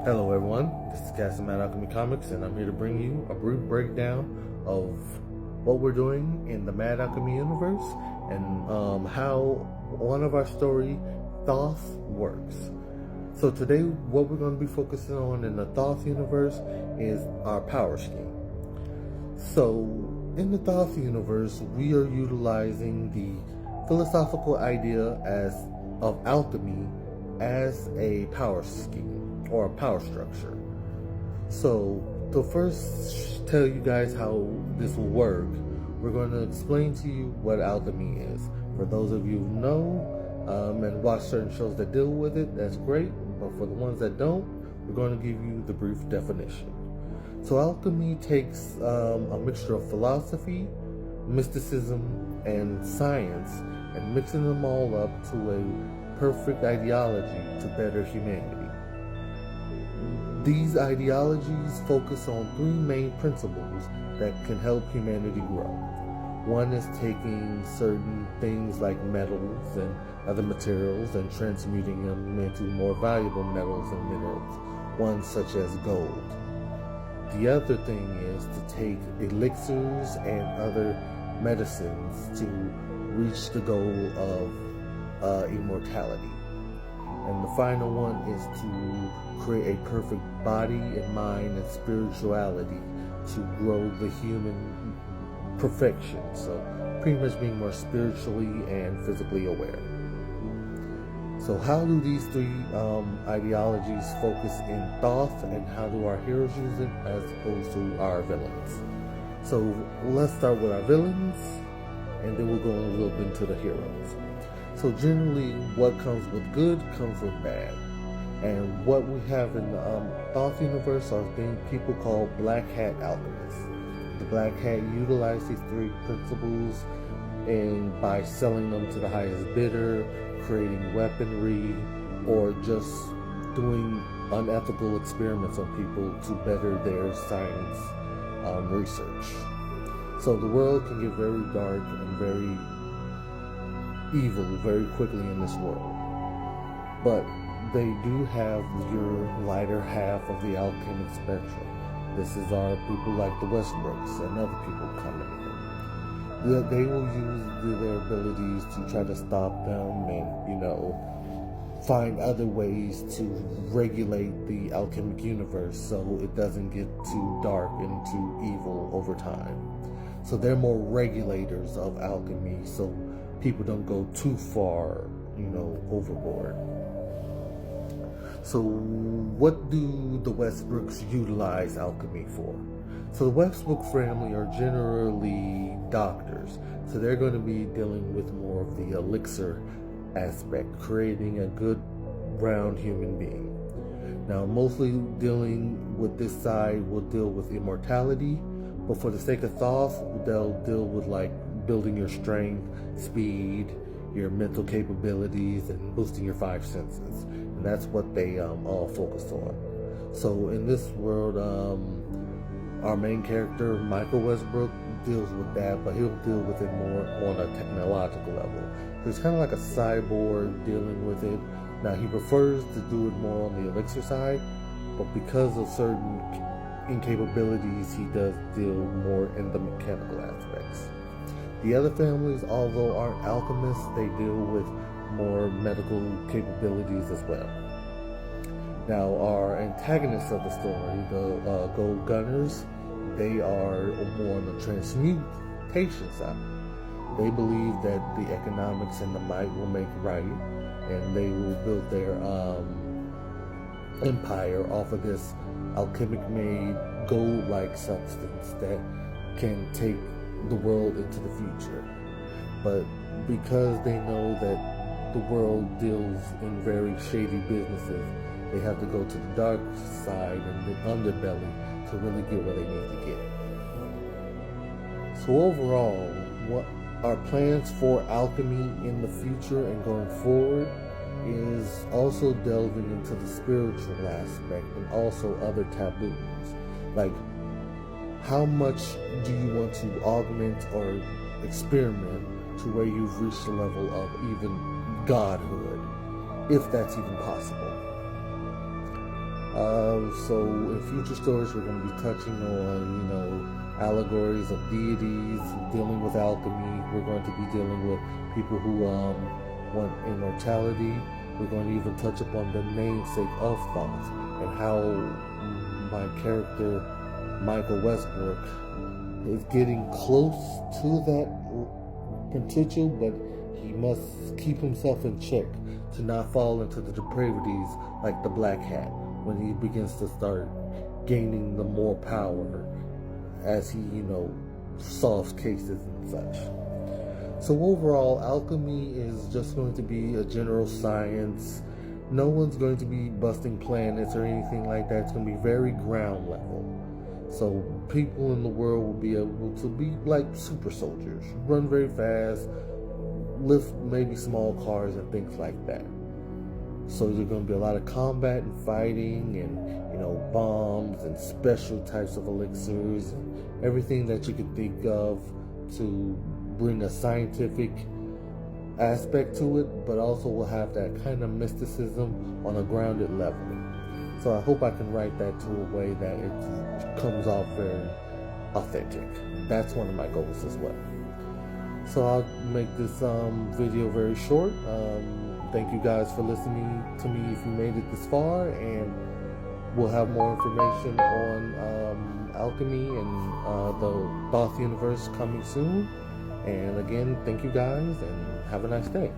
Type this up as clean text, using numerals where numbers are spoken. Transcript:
Hello everyone, this is Cassim at Alchemy Comics, and I'm here to bring you a brief breakdown of what we're doing in the Mad Alchemy universe and how one of our story, Thoth, works. So today what we're going to be focusing on in the Thoth universe is our power scheme. So in the Thoth universe, we are utilizing the philosophical idea of alchemy as a power scheme or a power structure. So to first tell you guys how this will work, we're going to explain to you what alchemy is. For those of you who know and watch certain shows that deal with it, that's great. But for the ones that don't, we're going to give you the brief definition. So alchemy takes a mixture of philosophy, mysticism, and science, and mixing them all up to a perfect ideology to better humanity. These ideologies focus on three main principles that can help humanity grow. One is taking certain things like metals and other materials and transmuting them into more valuable metals and minerals, one such as gold. The other thing is to take elixirs and other medicines to reach the goal of immortality. And the final one is to create a perfect body and mind and spirituality to grow the human perfection. So pretty much being more spiritually and physically aware. So how do these three ideologies focus in Thoth, and how do our heroes use it as opposed to our villains? So let's start with our villains, and then we'll go a little bit into the heroes. So generally, what comes with good comes with bad. And what we have in the Thoth universe are people called Black Hat alchemists. The Black Hat utilize these three principles and by selling them to the highest bidder, creating weaponry, or just doing unethical experiments on people to better their science research. So the world can get very dark and very evil very quickly in this world. But they do have your lighter half of the alchemic spectrum. This is our people like the Westbrooks and other people coming in. They will use their abilities to try to stop them and, find other ways to regulate the alchemic universe so it doesn't get too dark and too evil over time. So they're more regulators of alchemy, so people don't go too far, overboard. So what do the Westbrooks utilize alchemy for? So the Westbrook family are generally doctors, so they're going to be dealing with more of the elixir aspect, creating a good round human being. Now mostly dealing with this side will deal with immortality, but for the sake of Thoth, they'll deal with like building your strength, speed, your mental capabilities, and boosting your five senses. And that's what they all focus on. So in this world, our main character, Michael Westbrook, deals with that, but he'll deal with it more on a technological level. So he's kind of like a cyborg dealing with it. Now he prefers to do it more on the elixir side, but because of certain incapabilities, he does deal more in the mechanical aspects. The other families, although aren't alchemists, they deal with more medical capabilities as well. Now, our antagonists of the story, the Gold Gunners, they are more on the transmutation side. They believe that the economics and the might will make right, and they will build their empire off of this alchemic-made gold-like substance that can take the world into the future. But because they know that the world deals in very shady businesses, they have to go to the dark side and the underbelly to really get where they need to get. So overall, what our plans for alchemy in the future and going forward is also delving into the spiritual aspect and also other taboos. Like, how much do you want to augment or experiment to where you've reached the level of even godhood, if that's even possible? So in future stories, we're going to be touching on, allegories of deities, dealing with alchemy. We're going to be dealing with people who want immortality. We're going to even touch upon the namesake of Thoth and how my character, Michael Westbrook, is getting close to that potential, but he must keep himself in check to not fall into the depravities like the Black Hat when he begins to start gaining the more power as he, solves cases and such. So overall, alchemy is just going to be a general science. No one's going to be busting planets or anything like that. It's going to be very ground level. So people in the world will be able to be like super soldiers, run very fast, lift maybe small cars and things like that. So there's going to be a lot of combat and fighting and, bombs and special types of elixirs and everything that you could think of to bring a scientific aspect to it, but also will have that kind of mysticism on a grounded level. So I hope I can write that to a way that it comes off very authentic. That's one of my goals as well. So I'll make this video very short. Thank you guys for listening to me if you made it this far, and we'll have more information on alchemy and the Thoth universe coming soon. And again, thank you guys and have a nice day.